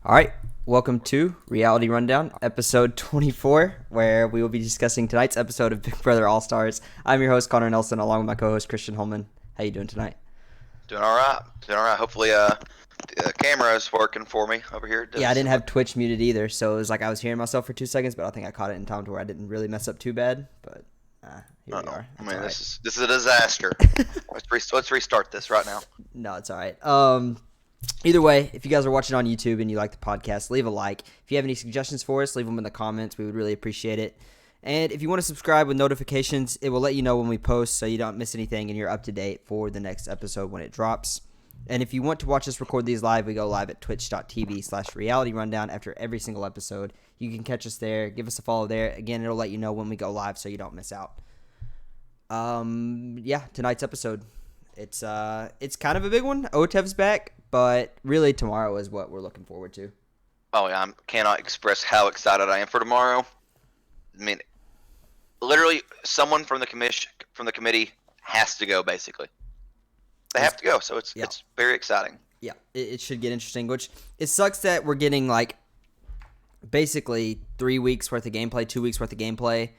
All right, welcome to Reality Rundown, episode 24, where we will be discussing tonight's episode of Big Brother All-Stars. I'm your host, Connor Nelson, along with my co-host, Christian Holman. How you doing tonight? Doing all right. Hopefully, the camera is working for me over here. Yeah, I didn't have Twitch muted either, so it was like I was hearing myself for 2 seconds, but I think I caught it in time to where I didn't really mess up too bad. But here we are. I mean, this is a disaster. Let's restart this right now. No, it's all right. Either way, if you guys are watching on YouTube and you like the podcast, leave a like. If you have any suggestions for us, leave them in the comments. We would really appreciate it. And if you want to subscribe with notifications, it will let you know when we post so you don't miss anything and you're up to date for the next episode when it drops. And if you want to watch us record these live, we go live at twitch.tv/realityrundown after every single episode. You can catch us there. Give us a follow there. Again, it'll let you know when we go live so you don't miss out. Tonight's episode. It's kind of a big one. Otev's back, but really tomorrow is what we're looking forward to. Oh yeah, I cannot express how excited I am for tomorrow. I mean, literally, someone from the committee has to go. Basically, they have to go. So it's very exciting. Yeah, it should get interesting. Which it sucks that we're getting like basically 3 weeks worth of gameplay, 2 weeks worth of gameplay,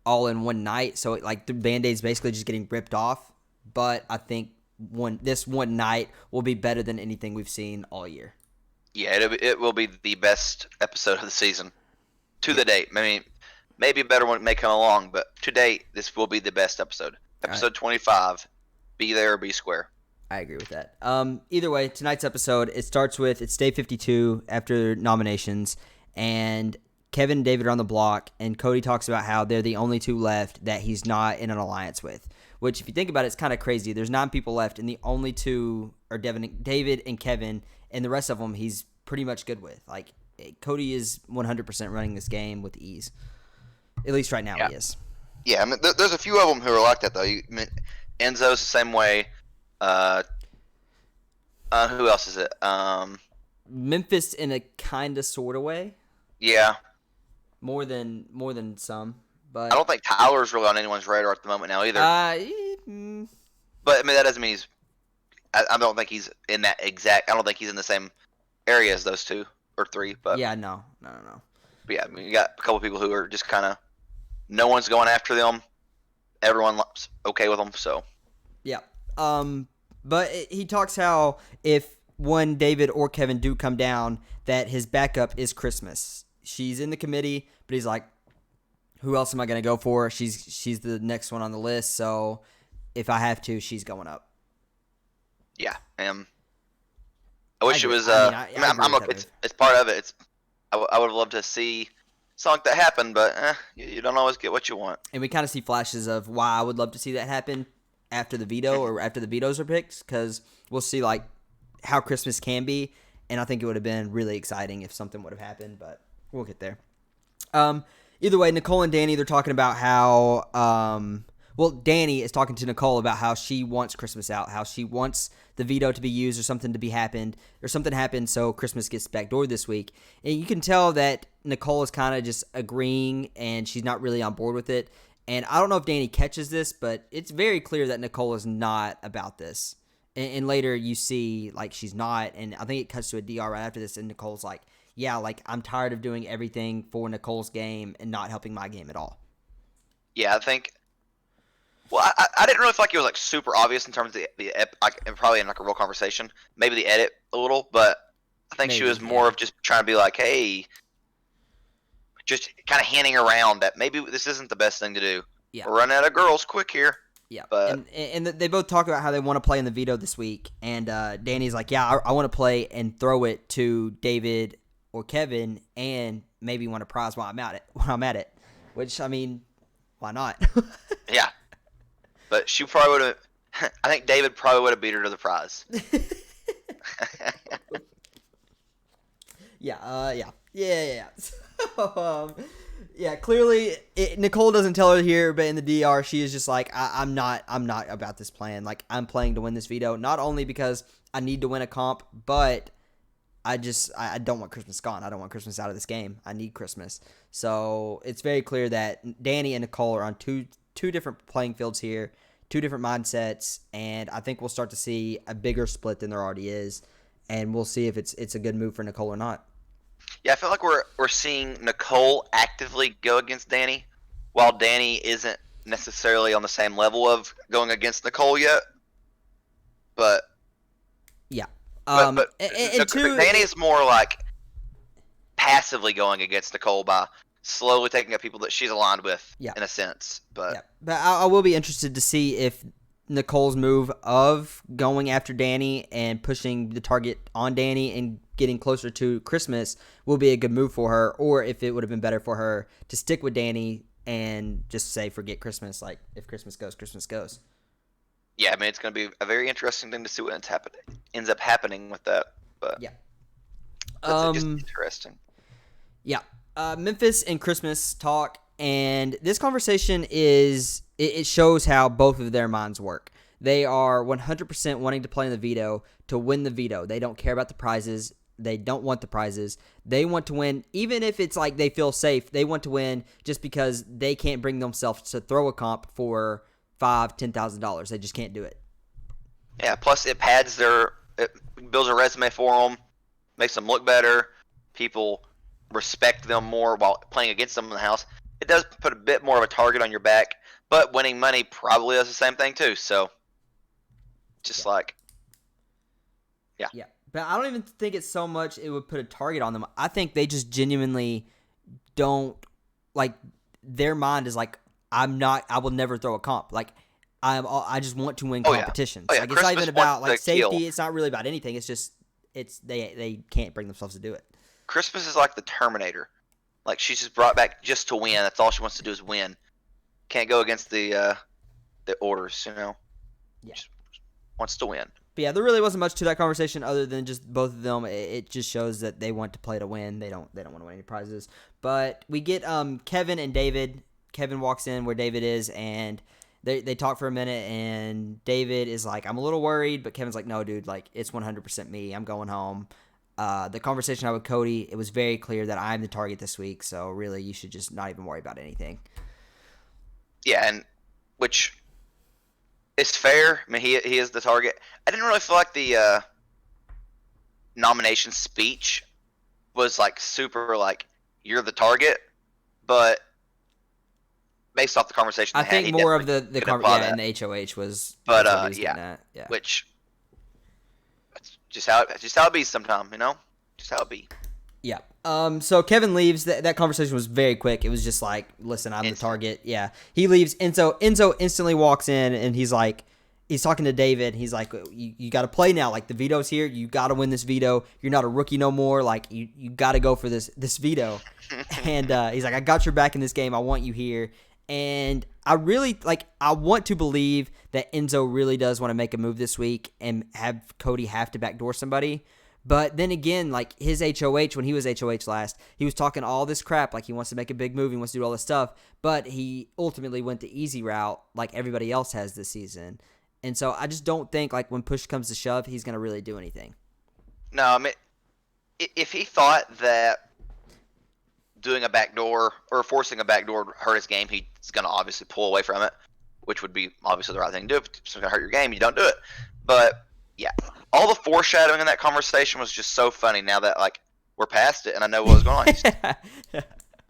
all in one night. So like the Band-Aid's basically just getting ripped off. But I think this one night will be better than anything we've seen all year. Yeah, it will be the best episode of the season to the date. I mean, maybe a better one may come along, but to date, this will be the best episode. Episode 25, be there or be square. I agree with that. Either way, tonight's episode, it starts with, it's day 52 after nominations, and Kevin and David are on the block, and Cody talks about how they're the only two left that he's not in an alliance with. Which, if you think about it, it's kind of crazy. There's 9 people left, and the only two are David and Kevin, and the rest of them he's pretty much good with. Like, Cody is 100% running this game with ease. At least right now he is. Yeah, I mean, there's a few of them who are like that, though. Enzo's the same way. Who else is it? Memphis in a kind of, sort of way. Yeah. More than some. But I don't think Tyler's really on anyone's radar at the moment now either. But I mean, that doesn't mean he's. I don't think he's in that exact. I don't think he's in the same area as those 2 or 3. But yeah, no. But yeah, I mean, you got a couple people who are just kind of. No one's going after them. Everyone's okay with them. So. Yeah. But he talks how if one David or Kevin do come down, that his backup is Christmas. She's in the committee, but he's like, who else am I going to go for? She's the next one on the list, so if I have to, she's going up. Yeah, I wish it was. I'm okay. It's part of it. I would love to see something like that happen, but you don't always get what you want. And we kind of see flashes of why I would love to see that happen after the veto or after the vetoes are picked, because we'll see like how Christmas can be, and I think it would have been really exciting if something would have happened, but we'll get there. Either way, Nicole and Danny, they're talking about how, Danny is talking to Nicole about how she wants Christmas out, how she wants the veto to be used or something happened so Christmas gets backdoored this week. And you can tell that Nicole is kind of just agreeing and she's not really on board with it. And I don't know if Danny catches this, but it's very clear that Nicole is not about this. And later you see, like, she's not, and I think it cuts to a DR right after this, and Nicole's like, yeah, like, I'm tired of doing everything for Nicole's game and not helping my game at all. Yeah, I think. Well, I didn't really feel like it was like super obvious in terms of probably in like a real conversation, maybe the edit a little, but I think she was more of just trying to be like, hey, just kind of hinting around that maybe this isn't the best thing to do. Yeah, we're running out of girls quick here. Yeah, but and they both talk about how they want to play in the veto this week, and Danny's like, yeah, I want to play and throw it to David or Kevin, and maybe win a prize while I'm at it. Which, I mean, why not? Yeah, but she probably would have. I think David probably would have beat her to the prize. Yeah. So, clearly, Nicole doesn't tell her here, but in the DR, she is just like, I'm not about this plan. Like, I'm playing to win this veto, not only because I need to win a comp, but I don't want Christmas gone. I don't want Christmas out of this game. I need Christmas. So it's very clear that Danny and Nicole are on two different playing fields here, 2 different mindsets, and I think we'll start to see a bigger split than there already is and we'll see if it's a good move for Nicole or not. Yeah, I feel like we're seeing Nicole actively go against Danny, while Danny isn't necessarily on the same level of going against Nicole yet. But yeah, but and two, Danny is more like passively going against Nicole by slowly taking up people that she's aligned with, in a sense. But I will be interested to see if Nicole's move of going after Danny and pushing the target on Danny and getting closer to Christmas will be a good move for her, or if it would have been better for her to stick with Danny and just say forget Christmas. Like, if Christmas goes, Christmas goes. Yeah, I mean, it's going to be a very interesting thing to see what ends up happening with that. But yeah, that's just interesting. Yeah, Memphis and Christmas talk, and this conversation it shows how both of their minds work. They are 100% wanting to play in the veto to win the veto. They don't care about the prizes. They don't want the prizes. They want to win, even if it's like they feel safe. They want to win just because they can't bring themselves to throw a comp for $5,000-$10,000. They just can't do it. Yeah. Plus, it builds a resume for them, makes them look better. People respect them more while playing against them in the house. It does put a bit more of a target on your back, but winning money probably does the same thing too. So, Yeah. But I don't even think it's so much it would put a target on them. I think they just genuinely don't, like, their mind is like, I will never throw a comp. Like, I just want to win competitions. Oh, yeah. Like, it's not even about like safety. Kill. It's not really about anything. It's just they can't bring themselves to do it. Christmas is like the Terminator. Like, she's just brought back just to win. That's all she wants to do is win. Can't go against the orders, you know. Yeah. Just wants to win. But yeah, there really wasn't much to that conversation other than just both of them. It just shows that they want to play to win. They don't want to win any prizes. But we get Kevin and David. Kevin walks in where David is, and they talk for a minute, and David is like, I'm a little worried, but Kevin's like, no, dude, like, it's 100% me. I'm going home. The conversation I had with Cody, it was very clear that I'm the target this week, so really you should just not even worry about anything. Yeah, and which is fair. I mean, he is the target. I didn't really feel like the nomination speech was like super like you're the target, but based off the conversation, I think more of the conversation in the HOH was. But yeah, which just how it be sometime, you know, just how it be. Yeah. So Kevin leaves. That conversation was very quick. It was just like, listen, I'm the target. Yeah. He leaves. Enzo instantly walks in, and he's like, he's talking to David. He's like, you got to play now. Like, the veto's here. You got to win this veto. You're not a rookie no more. Like, you got to go for this veto. And he's like, I got your back in this game. I want you here. And I really, like, I want to believe that Enzo really does want to make a move this week and have Cody have to backdoor somebody. But then again, like, his HOH, when he was HOH last, he was talking all this crap, like he wants to make a big move, he wants to do all this stuff, but he ultimately went the easy route like everybody else has this season. And so I just don't think, like, when push comes to shove, he's going to really do anything. No, I mean, if he thought that doing a backdoor or forcing a backdoor would hurt his game, he's going to obviously pull away from it, which would be obviously the right thing to do. If it's going to hurt your game, you don't do it. But, yeah, all the foreshadowing in that conversation was just so funny now that, like, we're past it and I know what was going on.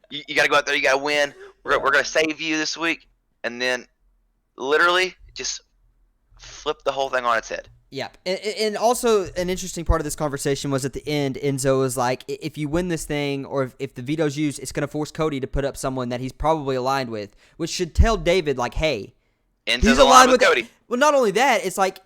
You got to go out there, you got to win. We're going to save you this week. And then literally just flip the whole thing on its head. Yeah, and also an interesting part of this conversation was at the end, Enzo was like, if you win this thing, or if the veto's used, it's going to force Cody to put up someone that he's probably aligned with, which should tell David, like, hey, Enzo's he's aligned with Cody. Well, not only that, it's like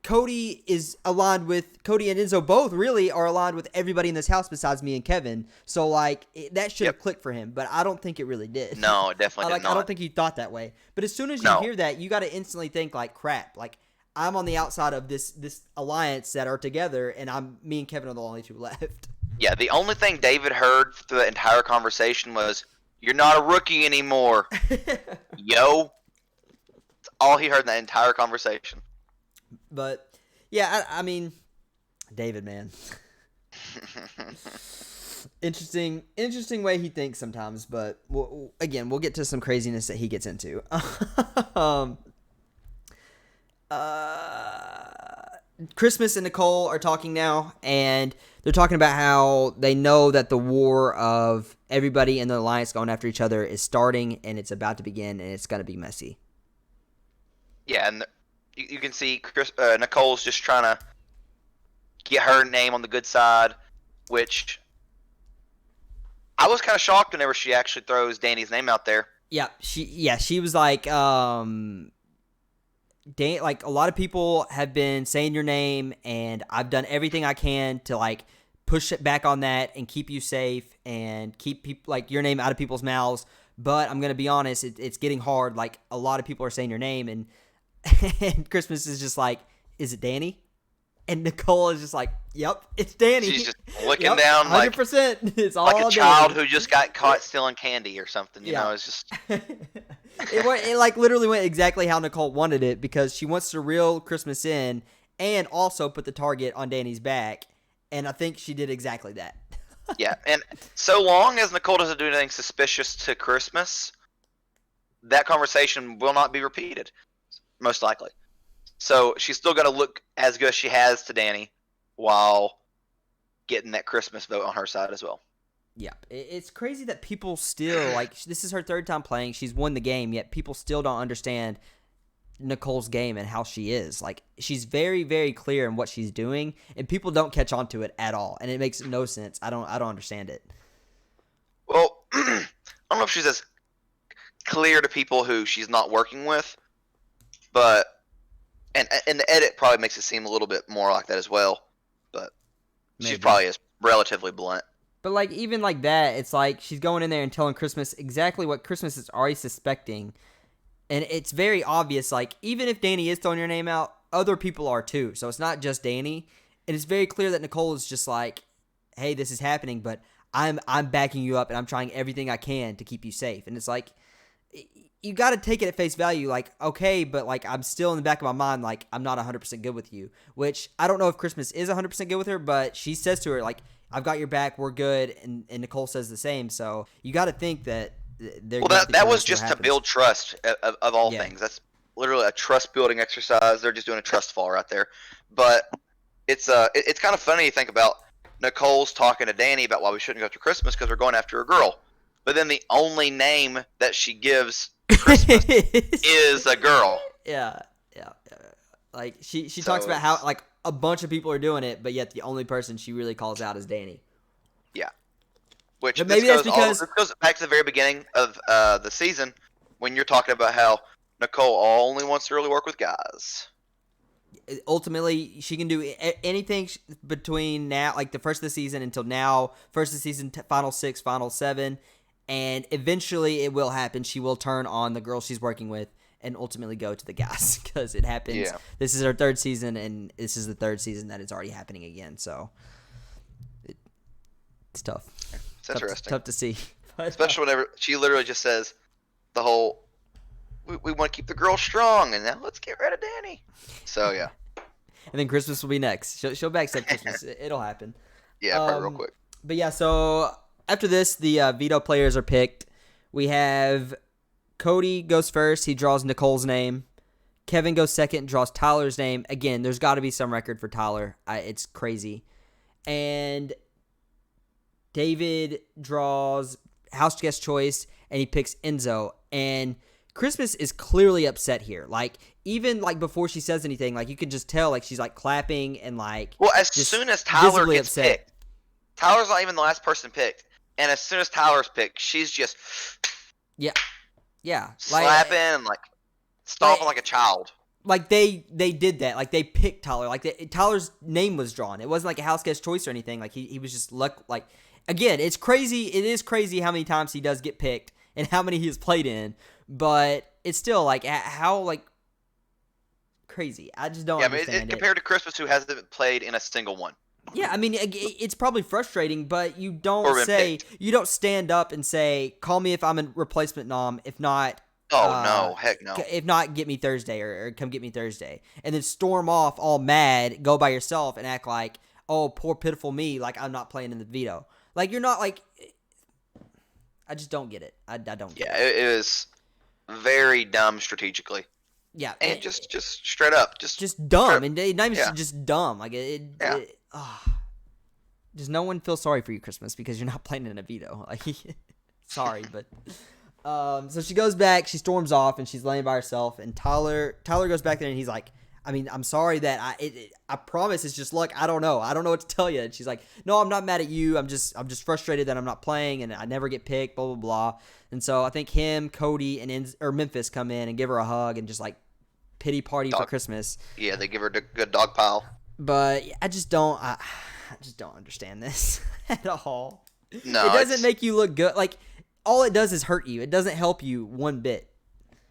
Cody and Enzo both really are aligned with everybody in this house besides me and Kevin. So, like, that should have clicked for him, but I don't think it really did. No, it definitely did not. I don't think he thought that way. But as soon as you hear that, you got to instantly think, like, crap, like, I'm on the outside of this alliance that are together, and me and Kevin are the only two left. Yeah, the only thing David heard through the entire conversation was, "You're not a rookie anymore." Yo. That's all he heard in that entire conversation. But, yeah, I mean, David, man. Interesting way he thinks sometimes, but we'll get to some craziness that he gets Christmas and Nicole are talking now, and they're talking about how they know that the war of everybody in the alliance going after each other is starting, and it's about to begin, and it's going to be messy. Yeah, and you can see Nicole's just trying to get her name on the good side, which I was kind of shocked whenever she actually throws Danny's name out there. Yeah, she was like, like a lot of people have been saying your name, and I've done everything I can to like push it back on that and keep you safe and keep people like your name out of people's mouths. But I'm gonna be honest, it's getting hard. Like a lot of people are saying your name, and and Christmas is just like, is it Danny? And Nicole is just like, yep, it's Danny. She's just looking down 100%. It's all like a child Danny. who just got caught stealing candy or something. You know, it's just it like literally went exactly how Nicole wanted it, because she wants to reel Christmas in and also put the target on Danny's back, and I think she did exactly that. Yeah, and so long as Nicole doesn't do anything suspicious to Christmas, that conversation will not be repeated, most likely. So she's still got to look as good as she has to Danny while getting that Christmas vote on her side as well. Yeah, it's crazy that people still, like, this is her third time playing. She's won the game, yet people still don't understand Nicole's game and how she is. Like, she's very, very clear in what she's doing, and people don't catch on to it at all, and it makes no sense. I don't understand it. Well, I don't know if she's as clear to people who she's not working with, but and the edit probably makes it seem a little bit more like that as well. But she probably is relatively blunt. But like even like that, it's like she's going in there and telling Christmas exactly what Christmas is already suspecting. And it's very obvious, like, even if Danny is throwing your name out, other people are too. So it's not just Danny. And it's very clear that Nicole is just like, hey, this is happening, but I'm backing you up and I'm trying everything I can to keep you safe. And it's like, you got to take it at face value, like, okay, but like I'm still in the back of my mind, like, I'm not 100% good with you. Which I don't know if Christmas is 100% good with her, but she says to her, like, I've got your back, we're good. And Nicole says the same. So you got to think that they're that was just to build trust of all things. That's literally a trust building exercise. They're just doing a trust fall right there. But it's kind of funny to think about. Nicole's talking to Danny about why we shouldn't go after Christmas because we're going after a girl. But then the only name that she gives Christmas is a girl. Yeah. Like she talks about how like a bunch of people are doing it, but yet the only person she really calls out is Danny. Yeah. Which maybe that's because this goes back to the very beginning of the season when you're talking about how Nicole only wants to really work with guys. Ultimately, she can do anything between now, like the first of the season until now, first of the season, final 6, final 7, and eventually it will happen. She will turn on the girl she's working with and ultimately go to the guys because it happens. Yeah. This is her third season, and this is the third season that it's already happening again. So it's tough. It's interesting. Tough to see. But, especially whenever she literally just says the whole, we want to keep the girl strong, and now let's get rid of Danny. So, yeah. And then Christmas will be next. She'll backstab Christmas. It'll happen. Yeah, probably real quick. But yeah, so after this, the veto players are picked. We have Cody goes first. He draws Nicole's name. Kevin goes second, draws Tyler's name. Again, there's got to be some record for Tyler. It's crazy. And David draws house guest choice, and he picks Enzo. And Christmas is clearly upset here. Like, even like before she says anything, like you can just tell, like she's like clapping and like. Well, as soon as Tyler gets picked, Tyler's not even the last person picked, and as soon as Tyler's picked, she's just. Yeah. Slapping and like stomping like a child. Like they did that. Like they picked Tyler. Like Tyler's name was drawn. It wasn't like a house guest choice or anything. Like he was just like. Again, it's crazy. It is crazy how many times he does get picked and how many he has played in. But it's still like how like crazy. I just don't understand it. Compared to Christmas, who hasn't played in a single one. Yeah, I mean it's probably frustrating, but you don't stand up and say, "Call me if I'm a replacement nom." If not, no, heck no. If not, get me Thursday or come get me Thursday, and then storm off all mad, go by yourself and act like, "Oh, poor pitiful me," like I'm not playing in the veto. Like you're not like. I just don't get it. I don't get it. Yeah, it is very dumb strategically. Yeah, and just straight up, just dumb, and not even yeah. just dumb. Like Yeah. just no one feels sorry for you, Christmas, because you're not playing in a veto. Like, sorry, but so she goes back, she storms off, and she's laying by herself. And Tyler goes back there, and he's like, I mean, I'm sorry that I promise it's just luck. I don't know what to tell you. And she's like, no, I'm not mad at you. I'm just frustrated that I'm not playing and I never get picked. Blah blah blah. And so I think him, Cody, and Memphis come in and give her a hug and just like pity party for Christmas. Yeah, they give her a good dog pile. But I just don't understand this at all. No, it doesn't make you look good. Like, all it does is hurt you. It doesn't help you one bit.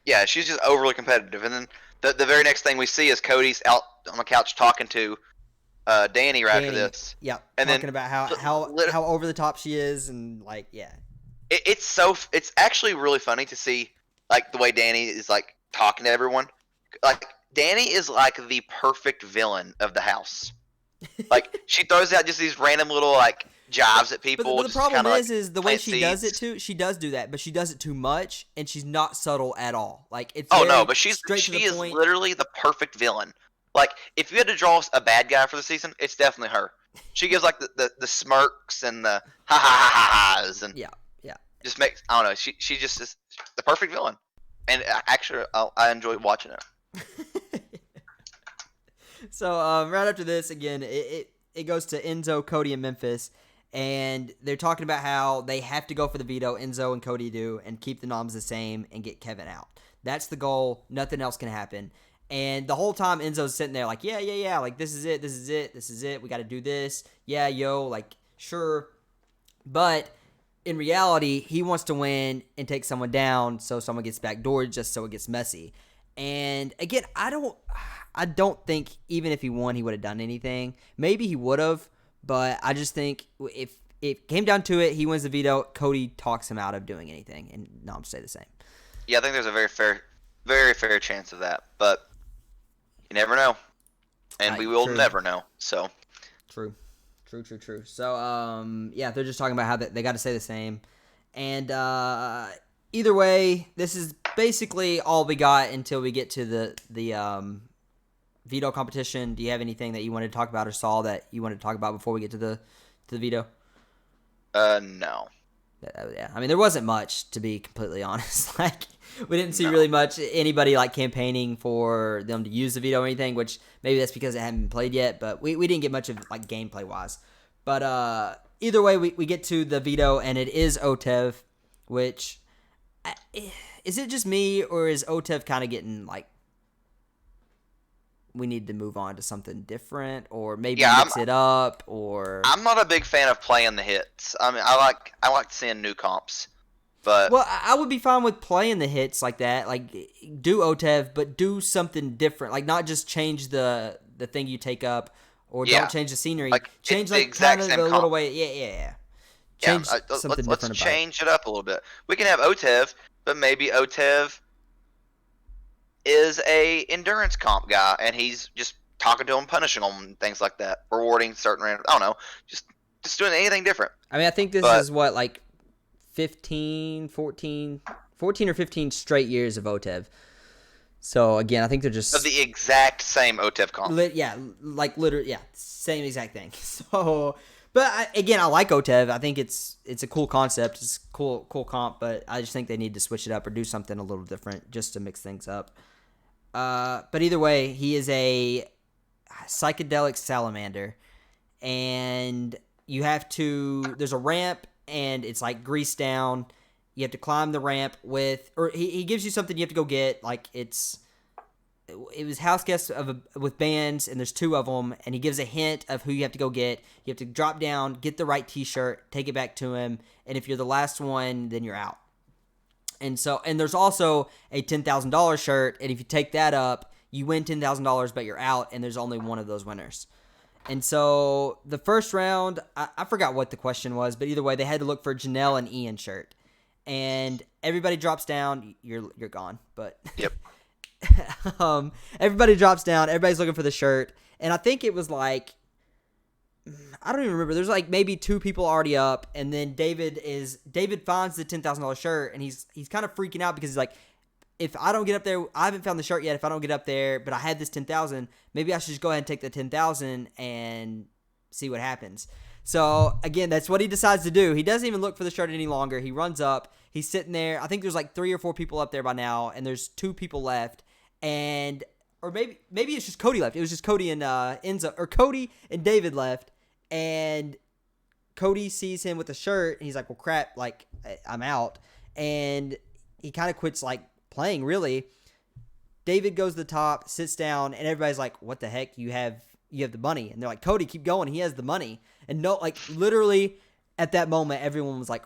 Yeah, she's just overly competitive. And then the very next thing we see is Cody's out on the couch talking to Danny after this. Yeah, and talking about how over the top she is, and like, yeah. It's actually really funny to see like the way Danny is like talking to everyone. Like, Danny is like the perfect villain of the house. Like, she throws out just these random little like jabs at people. But the problem is the way she does it seeds. too. She does do that, but she does it too much, and she's not subtle at all. Like, it's but she is point. literally the perfect villain. Like, if you had to draw a bad guy for the season, it's definitely her. She gives like the smirks and the ha ha ha ha's and yeah. Just makes, I don't know. She just is the perfect villain, and actually I enjoy watching it. So right after this, again, it goes to Enzo, Cody, and Memphis, and they're talking about how they have to go for the veto. Enzo and Cody do, and keep the noms the same and get Kevin out. That's the goal. Nothing else can happen. And the whole time Enzo's sitting there like, yeah, like this is it. We got to do this. Yeah, yo, like sure, but in reality, he wants to win and take someone down so someone gets backdoored just so it gets messy. And again, I don't think even if he won, he would have done anything. Maybe he would have, but I just think if it came down to it, he wins the veto, Cody talks him out of doing anything, and noms stay the same. Yeah, I think there's a very fair chance of that, but you never know. And we will never know, so. True. So, yeah, they're just talking about how they got to stay the same. And either way, this is basically all we got until we get to the veto competition. Do you have anything that you wanted to talk about or saw that you wanted to talk about before we get to the veto? No. Yeah, I mean, there wasn't much, to be completely honest. Like, we didn't see really much anybody like campaigning for them to use the veto or anything, which maybe that's because it hadn't been played yet, but we didn't get much of like gameplay wise. But either way, we get to the veto, and it is Otev, which is it just me, or is Otev kind of getting like we need to move on to something different, or maybe mix it up, or I'm not a big fan of playing the hits. I mean, I like seeing new comps, but I would be fine with playing the hits like that, like do Otev, but do something different, like not just change the thing you take up, or don't change the scenery, like change like kind of the comp. Little way, yeah. Change something different. Let's change it up a little bit. We can have Otev, but maybe Otev is a endurance comp guy, and he's just talking to him, punishing him, and things like that, rewarding certain random. I don't know, just doing anything different. I mean, I think this is what, like 14 or 15 straight years of Otev. So again, I think they're just of the exact same Otev comp. Literally, same exact thing. So, but again, I like Otev. I think it's a cool concept. It's a cool comp, but I just think they need to switch it up or do something a little different just to mix things up. But either way, he is a psychedelic salamander, and there's a ramp, and it's like greased down. You have to climb the ramp or he gives you something you have to go get. Like it was house guests with bands, and there's 2 of them, and he gives a hint of who you have to go get. You have to drop down, get the right T-shirt, take it back to him, and if you're the last one, then you're out. And there's also a $10,000 shirt, and if you take that up, you win $10,000, but you're out, and there's only one of those winners. And so the first round, I forgot what the question was, but either way, they had to look for Janelle and Ian's shirt. And everybody drops down, you're gone. But yep. Everybody drops down, everybody's looking for the shirt, and I think it was like, I don't even remember. There's like maybe 2 people already up, and then David finds the $10,000 shirt, and he's kind of freaking out because he's like, if I don't get up there, I haven't found the shirt yet. If I don't get up there, but I had this 10,000, maybe I should just go ahead and take the 10,000 and see what happens. So again, that's what he decides to do. He doesn't even look for the shirt any longer. He runs up. He's sitting there. I think there's like 3 or 4 people up there by now, and there's 2 people left, or maybe it's just Cody left. It was just Cody and Enzo, or Cody and David left, and Cody sees him with the shirt, and he's like, "Well, crap! Like I'm out," and he kind of quits like playing. Really, David goes to the top, sits down, and everybody's like, "What the heck? You have the money?" And they're like, "Cody, keep going. He has the money." And no, like literally at that moment, everyone was like,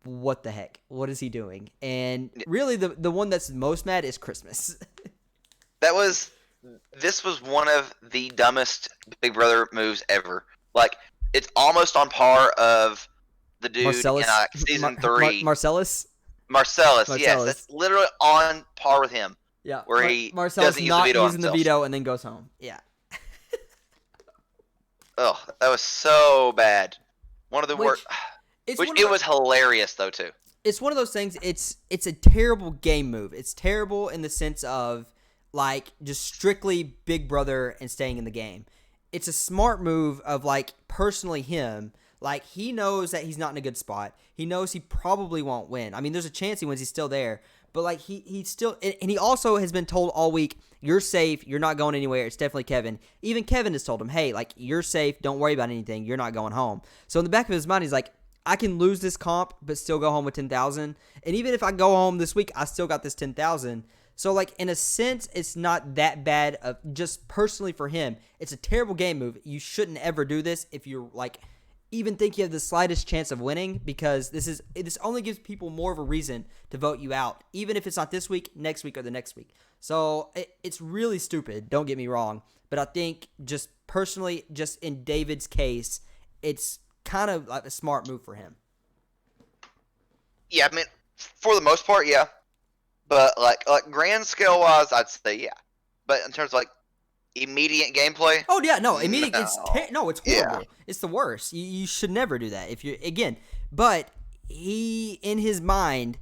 "What the heck? What is he doing?" And really, the one that's most mad is Christmas. This was one of the dumbest Big Brother moves ever. Like, it's almost on par of the dude Marcellus, in season 3. Marcellus, yes, that's literally on par with him. Yeah, where he Marcellus doesn't use not the veto using the veto and then goes home. Yeah. Oh, that was so bad. One of the worst. It was hilarious though too. It's one of those things. It's a terrible game move. It's terrible in the sense of like just strictly Big Brother and staying in the game. It's a smart move of like personally him. Like he knows that he's not in a good spot. He knows he probably won't win. I mean, there's a chance he wins. He's still there. But like he's still, and he also has been told all week, "You're safe. You're not going anywhere." It's definitely Kevin. Even Kevin has told him, "Hey, like you're safe. Don't worry about anything. You're not going home." So in the back of his mind, he's like, "I can lose this comp, but still go home with 10,000. And even if I go home this week, I still got this 10,000." So like in a sense, it's not that bad. Of just personally for him, it's a terrible game move. You shouldn't ever do this if you're like even think you have the slightest chance of winning, because this only gives people more of a reason to vote you out, even if it's not this week, next week, or the next week. So it's really stupid, don't get me wrong, but I think just personally, just in David's case, it's kind of like a smart move for him. Yeah, I mean, for the most part, yeah. But like grand scale wise, I'd say yeah. But in terms of like immediate gameplay. Oh yeah, no, immediate. No. It's horrible. Yeah. It's the worst. You should never do that. If you again, but he in his mind,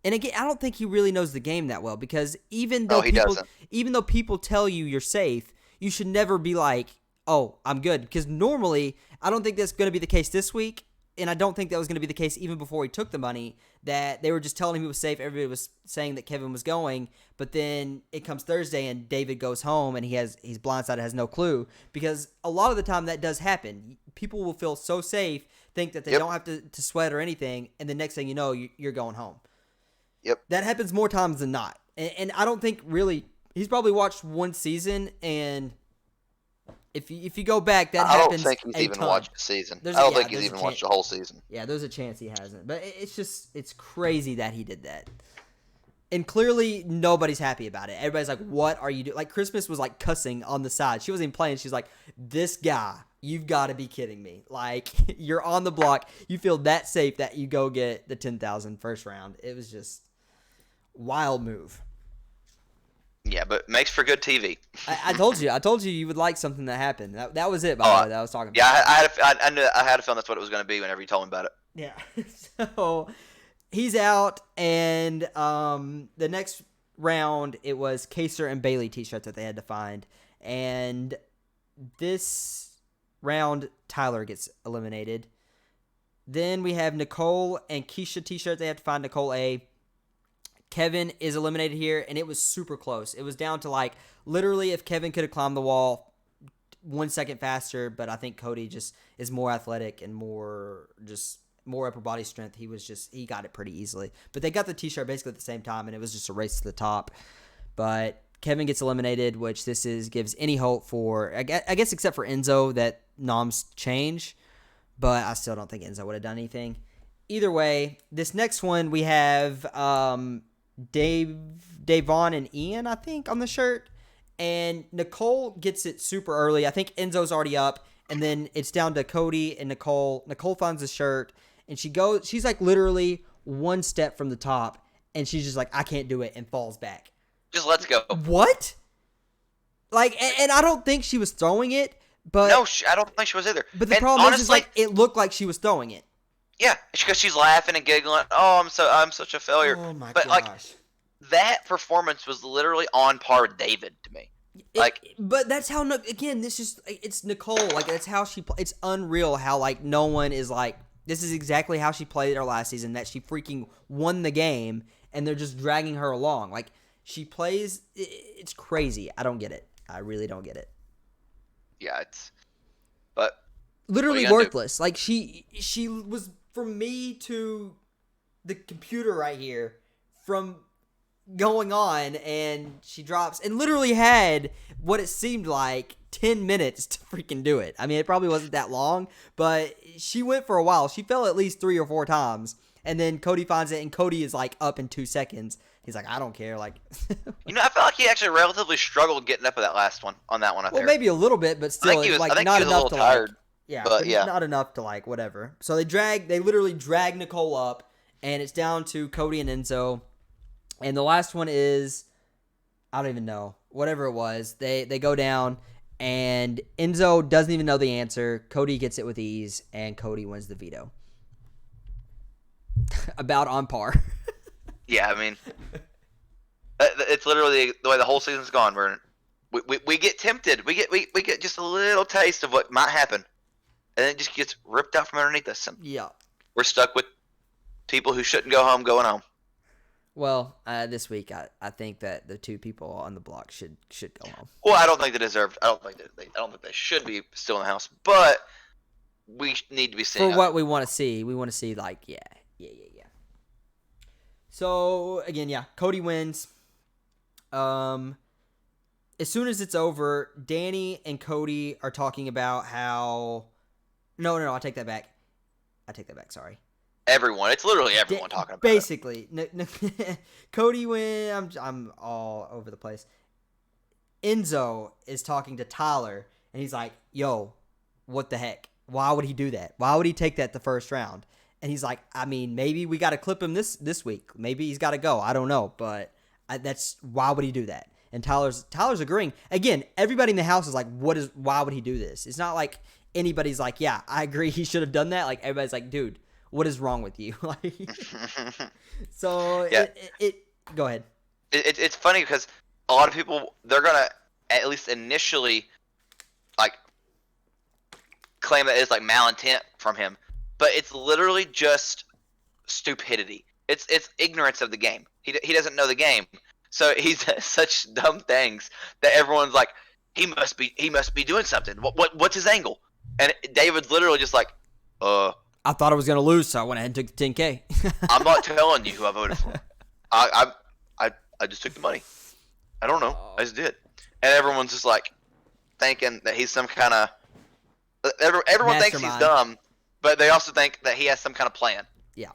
and again, I don't think he really knows the game that well, because even though people tell you you're safe, you should never be like, "Oh, I'm good," because normally I don't think that's going to be the case this week. And I don't think that was going to be the case even before he took the money, that they were just telling him he was safe. Everybody was saying that Kevin was going, but then it comes Thursday and David goes home and he's blindsided, has no clue, because a lot of the time that does happen. People will feel so safe, think that they don't have to sweat or anything, and the next thing you know, you're going home. Yep. That happens more times than not. And I don't think really, he's probably watched one season, and If you go back, that happens. I don't think he's even watched the season. I don't think he's even watched the whole season. Yeah, there's a chance he hasn't. But it's crazy that he did that. And clearly nobody's happy about it. Everybody's like, "What are you doing?" Like Christmas was like cussing on the side. She wasn't even playing. She's like, "This guy, you've got to be kidding me. Like you're on the block. You feel that safe that you go get the 10,000 first round." It was just wild move. Yeah, but makes for good TV. I told you you would like something that happened. That was it, by the way, that I was talking about. Yeah, I had a feeling that's what it was going to be whenever you told me about it. Yeah. So he's out, and the next round, it was Kaser and Bailey t-shirts that they had to find. And this round, Tyler gets eliminated. Then we have Nicole and Keisha t-shirts. They have to find Nicole A. Kevin is eliminated here, and it was super close. It was down to like literally if Kevin could have climbed the wall 1 second faster, but I think Cody just is more athletic and more upper body strength. He got it pretty easily. But they got the t-shirt basically at the same time, and it was just a race to the top. But Kevin gets eliminated, which gives any hope for, I guess except for Enzo, that noms change. But I still don't think Enzo would have done anything. Either way, this next one we have Davon and Ian, I think, on the shirt. And Nicole gets it super early. I think Enzo's already up. And then it's down to Cody and Nicole. Nicole finds the shirt. And she's like literally one step from the top. And she's just like, "I can't do it," and falls back. Just let's go. What? Like, and I don't think she was throwing it. But no, I don't think she was either. But the problem is like it looked like she was throwing it. Yeah, because she's laughing and giggling. "Oh, I'm such a failure." Oh my gosh. Like that performance was literally on par with David to me. But that's how, again, it's Nicole. Like, that's how she it's unreal how, like, no one is like, this is exactly how she played her last season, that she freaking won the game, and they're just dragging her along. Like, she plays, it's crazy. I don't get it. I really don't get it. Yeah, but literally worthless. Like, she was, from me to the computer right here, from going on, and she drops, and literally had what it seemed like 10 minutes to freaking do it. I mean, it probably wasn't that long, but she went for a while. She fell at least 3 or 4 times, and then Cody finds it, and Cody is like up in 2 seconds. He's like, I don't care. Like, I felt like he actually relatively struggled getting up at that last one, on that one up there. Maybe a little bit, but still, I think like, he not was enough a little to tired. Like, yeah, but yeah, not enough to like whatever. So they literally drag Nicole up, and it's down to Cody and Enzo. And the last one is, I don't even know, whatever it was. They go down, and Enzo doesn't even know the answer. Cody gets it with ease, and Cody wins the veto. About on par. Yeah, I mean, it's literally the way the whole season's gone. We get tempted. We get just a little taste of what might happen, and then it just gets ripped out from underneath us. And yeah, we're stuck with people who shouldn't go home going home. Well, this week I think that the 2 people on the block should go home. Well, I don't think they deserve. I don't think they should be still in the house, but we need to be seeing for what we want to see. We want to see, like, yeah. So again, yeah, Cody wins. As soon as it's over, Danny and Cody are talking about how. No, I take that back. Sorry. Everyone. It's literally everyone talking about basically. It. Cody wins. I'm all over the place. Enzo is talking to Tyler, and he's like, yo, what the heck? Why would he do that? Why would he take that the first round? And he's like, I mean, maybe we got to clip him this week. Maybe he's got to go. I don't know. But why would he do that? And Tyler's agreeing. Again, everybody in the house is like, why would he do this? It's not like anybody's like, yeah, I agree, he should have done that. Like, everybody's like, dude, what is wrong with you? Like, so yeah. Go ahead. It's funny because a lot of people, they're gonna at least initially like claim that it's like malintent from him, but it's literally just stupidity. It's ignorance of the game. He doesn't know the game, so he says such dumb things that everyone's like, he must be doing something. What's his angle? And David's literally just like, I thought I was going to lose, so I went ahead and took the 10K. I'm not telling you who I voted for. I just took the money. I don't know. I just did. And everyone's just like thinking that he's some kind of. Everyone thinks he's dumb, but they also think that he has some kind of plan. Yeah,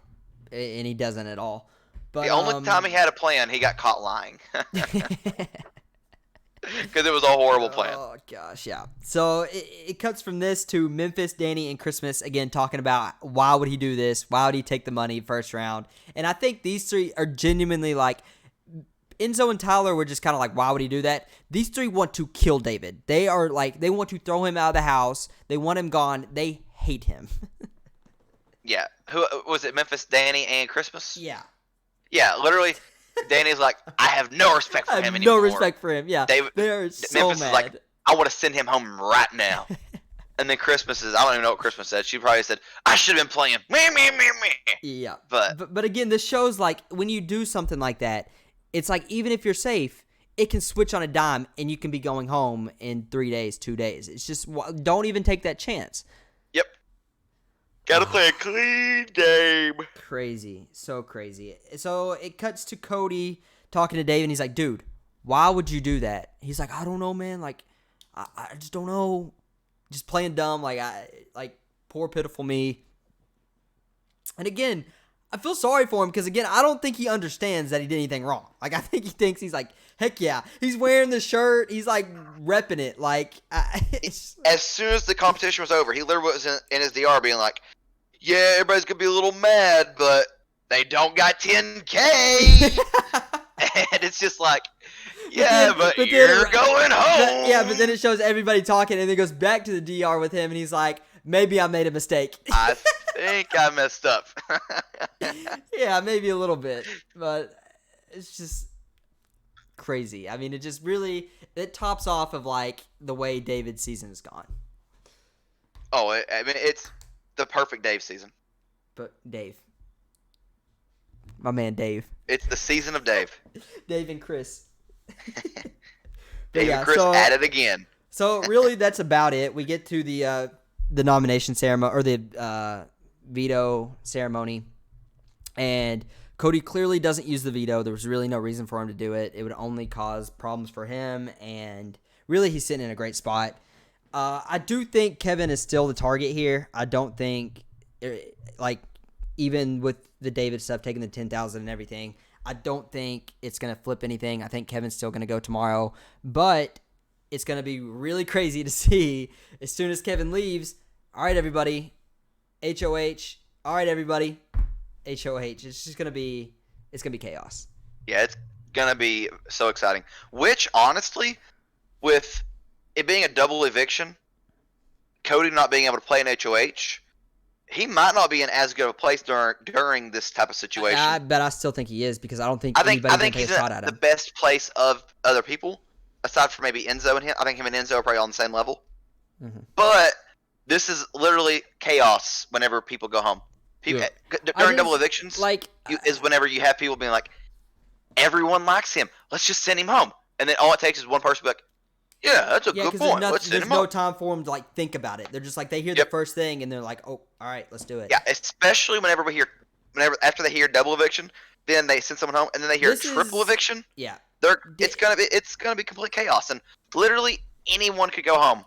and he doesn't at all. But the only time he had a plan, he got caught lying. Because it was a horrible plan. Oh, gosh, yeah. So it cuts from this to Memphis, Danny, and Christmas, again, talking about why would he do this? Why would he take the money first round? And I think these 3 are genuinely like, Enzo and Tyler were just kind of like, why would he do that? These 3 want to kill David. They are like, they want to throw him out of the house. They want him gone. They hate him. Yeah. Who was it? Memphis, Danny, and Christmas? Yeah. Yeah, literally. Danny's like, I have no respect for him anymore. No respect for him, yeah. They are so Memphis mad. Is like, I want to send him home right now. And then Christmas is, I don't even know what Christmas said. She probably said, I should have been playing. Me. Yeah. But again, this shows like, when you do something like that, it's like, even if you're safe, it can switch on a dime and you can be going home in 3 days, 2 days. It's just, don't even take that chance. Yep. Gotta play a clean game. Crazy. So crazy. So it cuts to Cody talking to Dave, and he's like, dude, why would you do that? He's like, I don't know, man. Like, I just don't know. Just playing dumb. Like poor pitiful me. And again, I feel sorry for him because, again, I don't think he understands that he did anything wrong. Like, I think he thinks he's like, heck yeah. He's wearing the shirt. He's, like, repping it. Like, as soon as the competition was over, he literally was in his DR being like, yeah, everybody's going to be a little mad, but they don't got 10K. And it's just like, yeah, but you're going home. Yeah, but then it shows everybody talking, and then it goes back to the DR with him, and he's like, maybe I made a mistake. I think I messed up. Yeah, maybe a little bit, but it's just, crazy. I mean, it tops off of like the way David's season has gone. Oh, I mean, it's the perfect Dave season. But Dave, my man Dave. It's the season of Dave. Dave and Chris. Dave and Chris at it again. So really, that's about it. We get to the nomination ceremony or the veto ceremony, and Cody clearly doesn't use the veto. There was really no reason for him to do it. It would only cause problems for him, and really, he's sitting in a great spot. I do think Kevin is still the target here. I don't think, like, even with the David stuff, taking the 10,000 and everything, I don't think it's going to flip anything. I think Kevin's still going to go tomorrow, but it's going to be really crazy to see as soon as Kevin leaves. All right, everybody, HOH. All right, everybody, HOH. It's just going to be chaos. Yeah, it's going to be so exciting. Which, honestly, with it being a double eviction, Cody not being able to play in HOH, he might not be in as good of a place during this type of situation. But I still think he is because I don't think anybody's going to take a shot at him. The best place of other people, aside from maybe Enzo and him. I think him and Enzo are probably on the same level. Mm-hmm. But this is literally chaos whenever people go home. During double evictions, is whenever you have people being like, everyone likes him. Let's just send him home. And then all it takes is one person to be like, yeah, that's a good point. There's no time for them to like think about it. They're just like they hear the first thing and they're like, "Oh, all right, let's do it." Yeah, especially whenever after they hear double eviction, then they send someone home, and then they hear triple eviction. Yeah, it's gonna be complete chaos, and literally anyone could go home.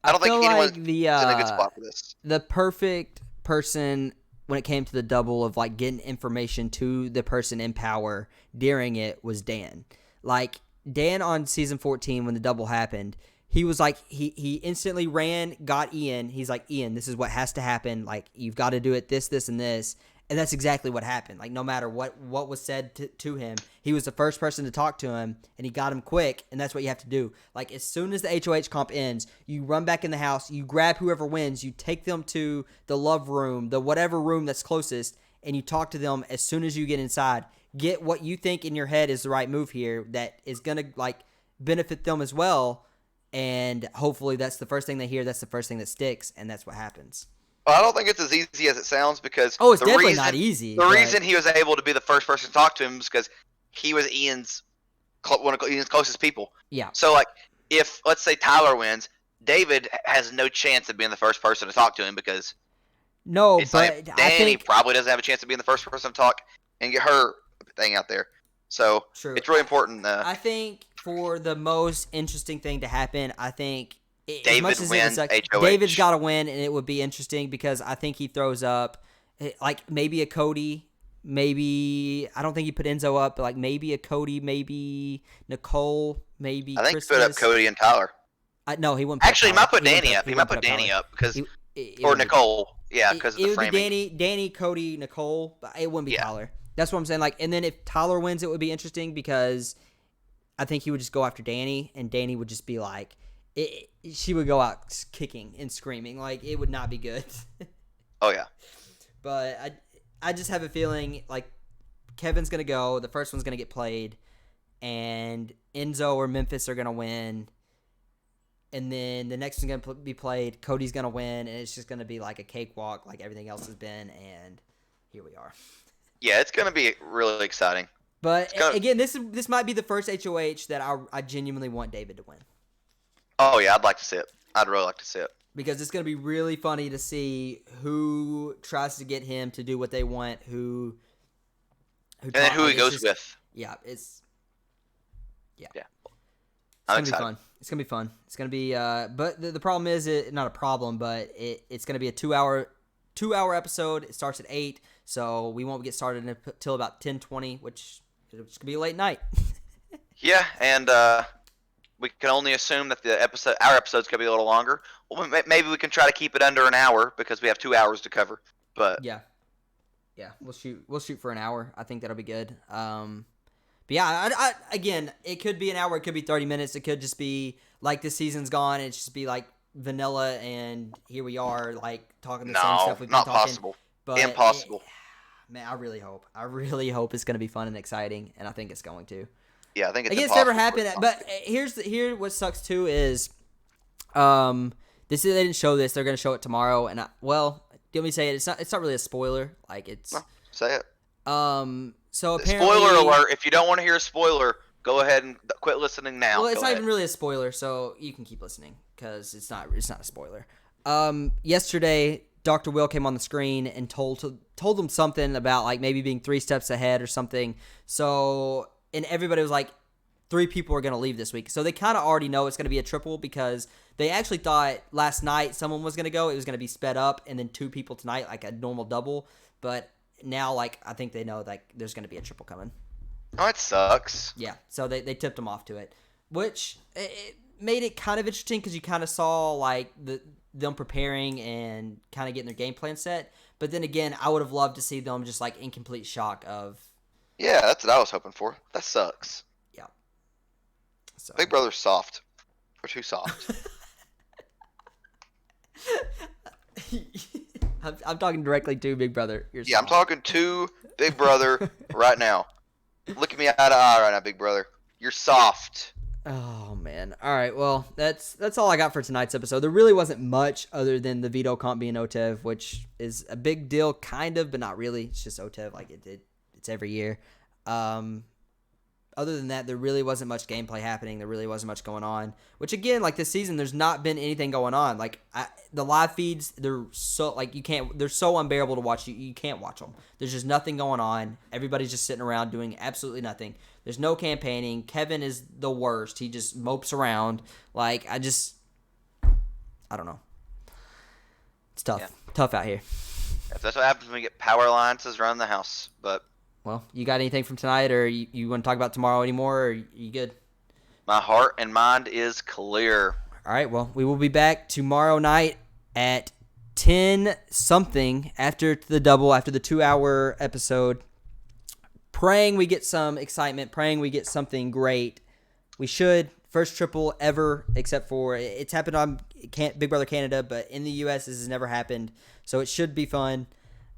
I don't think anyone's in a good spot for this. The perfect person when it came to the double of like getting information to the person in power during it was Dan. Like. Dan on season 14 when the double happened, he was like he instantly ran, got Ian. He's like, Ian, this is what has to happen. Like you've got to do it this, and this. And that's exactly what happened. Like no matter what was said to him, he was the first person to talk to him and he got him quick. And that's what you have to do. Like as soon as the HOH comp ends, you run back in the house, you grab whoever wins, you take them to the love room, the whatever room that's closest, and you talk to them as soon as you get inside. Get what you think in your head is the right move here that is going to like benefit them as well. And hopefully that's the first thing they hear. That's the first thing that sticks. And that's what happens. Well, I don't think it's as easy as it sounds because it's definitely not easy. The reason he was able to be the first person to talk to him is because he was one of Ian's closest people. Yeah. So like if let's say Tyler wins, David has no chance of being the first person to talk to him because Danny probably doesn't have a chance of being the first person to talk and get her thing out there. So True. It's really important. I think for the most interesting thing to happen, I think David wins HOH. David's got to win, and it would be interesting because I think he throws up like maybe a Cody, maybe I don't think he put Enzo up, but like maybe a Cody, maybe Nicole, maybe I think Christmas. He put up Cody and Tyler. No, he wouldn't. Actually, he might put Danny up. He might put Danny up because or Nicole. Yeah, because of the framing. It would be Danny, Cody, Nicole, but it wouldn't be Tyler. That's what I'm saying. Like, and then if Tyler wins, it would be interesting because I think he would just go after Danny, and Danny would just be like, she would go out kicking and screaming. Like, it would not be good. Oh yeah. But I just have a feeling like Kevin's gonna go. The first one's gonna get played, and Enzo or Memphis are gonna win. And then the next one's gonna be played. Cody's gonna win, and it's just gonna be like a cakewalk, like everything else has been. And here we are. Yeah, it's gonna be really exciting. But again, this might be the first HOH that I genuinely want David to win. Oh yeah, I'd like to see it. I'd really like to see it because it's gonna be really funny to see who tries to get him to do what they want, who and then who he goes with. Yeah, it's I'm excited. Fun. It's gonna be fun. It's gonna be but the problem is not a problem, but it's gonna be a 2-hour episode. It starts at 8, so we won't get started until about 10:20, which is gonna be a late night. Yeah, and we can only assume that our episode's gonna be a little longer. Well, maybe we can try to keep it under an hour because we have 2 hours to cover. But yeah, we'll shoot for an hour. I think that'll be good. But yeah, I again, it could be an hour, it could be 30 minutes, it could just be like the season's gone, it's just be like vanilla, and here we are, like talking the same stuff we've been talking. Not possible. But impossible. Man, I really hope it's going to be fun and exciting, and I think it's going to. Yeah, I think it's Like, it's impossible never for it happened. not But to be. here what sucks too is, they didn't show this. They're gonna show it tomorrow, and let me say it. It's not really a spoiler. Like, No, it's say it. So apparently, Spoiler alert! If you don't want to hear a spoiler, go ahead and quit listening now. well, it's Go not ahead. even really a spoiler, so you can keep listening because it's not a spoiler. Yesterday, Dr. Will came on the screen and told them something about like maybe being 3 steps ahead or something. So, and everybody was like, 3 people are going to leave this week. So they kind of already know it's going to be a triple because they actually thought last night someone was going to go. It was going to be sped up and then 2 people tonight, like a normal double. But now, like, I think they know like there's going to be a triple coming. Oh, it sucks. Yeah, so they tipped them off to it, which it made it kind of interesting because you kind of saw like them preparing and kind of getting their game plan set. But then again, I would have loved to see them just like in complete shock of. Yeah, that's what I was hoping for. That sucks. Yeah. So. Big Brother's soft. We're too soft. I'm talking directly to Big Brother. I'm talking to Big Brother right now. Look at me eye to eye right now, Big Brother. You're soft. Oh man. All right. Well, that's all I got for tonight's episode. There really wasn't much other than the veto comp being OTEV, which is a big deal, kind of, but not really. It's just OTEV, like it's every year. Other than that, there really wasn't much gameplay happening. There really wasn't much going on. Which again, like this season, there's not been anything going on. Like the live feeds, they're so like they're so unbearable to watch. You can't watch them. There's just nothing going on. Everybody's just sitting around doing absolutely nothing. There's no campaigning. Kevin is the worst. He just mopes around. Like I don't know. It's tough. Yeah. Tough out here. If that's what happens when we get power alliances around the house, but. Well, you got anything from tonight, or you want to talk about tomorrow anymore, or you good? My heart and mind is clear. All right, well, we will be back tomorrow night at 10-something after the 2-hour episode. Praying we get some excitement, praying we get something great. We should. First triple ever, except for it's happened on Big Brother Canada, but in the U.S. this has never happened, so it should be fun.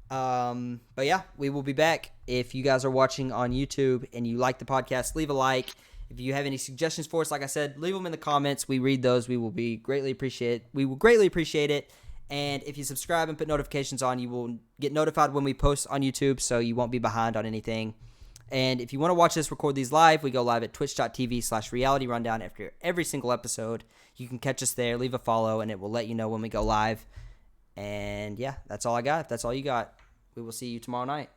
But yeah, we will be back. If you guys are watching on YouTube and you like the podcast, leave a like. If you have any suggestions for us, like I said, leave them in the comments. We read those. We will greatly appreciate it. And if you subscribe and put notifications on, you will get notified when we post on YouTube, so you won't be behind on anything. And if you want to watch us record these live, we go live at twitch.tv/realityrundown after every single episode. You can catch us there, leave a follow, and it will let you know when we go live. And yeah, that's all I got. If that's all you got, we will see you tomorrow night.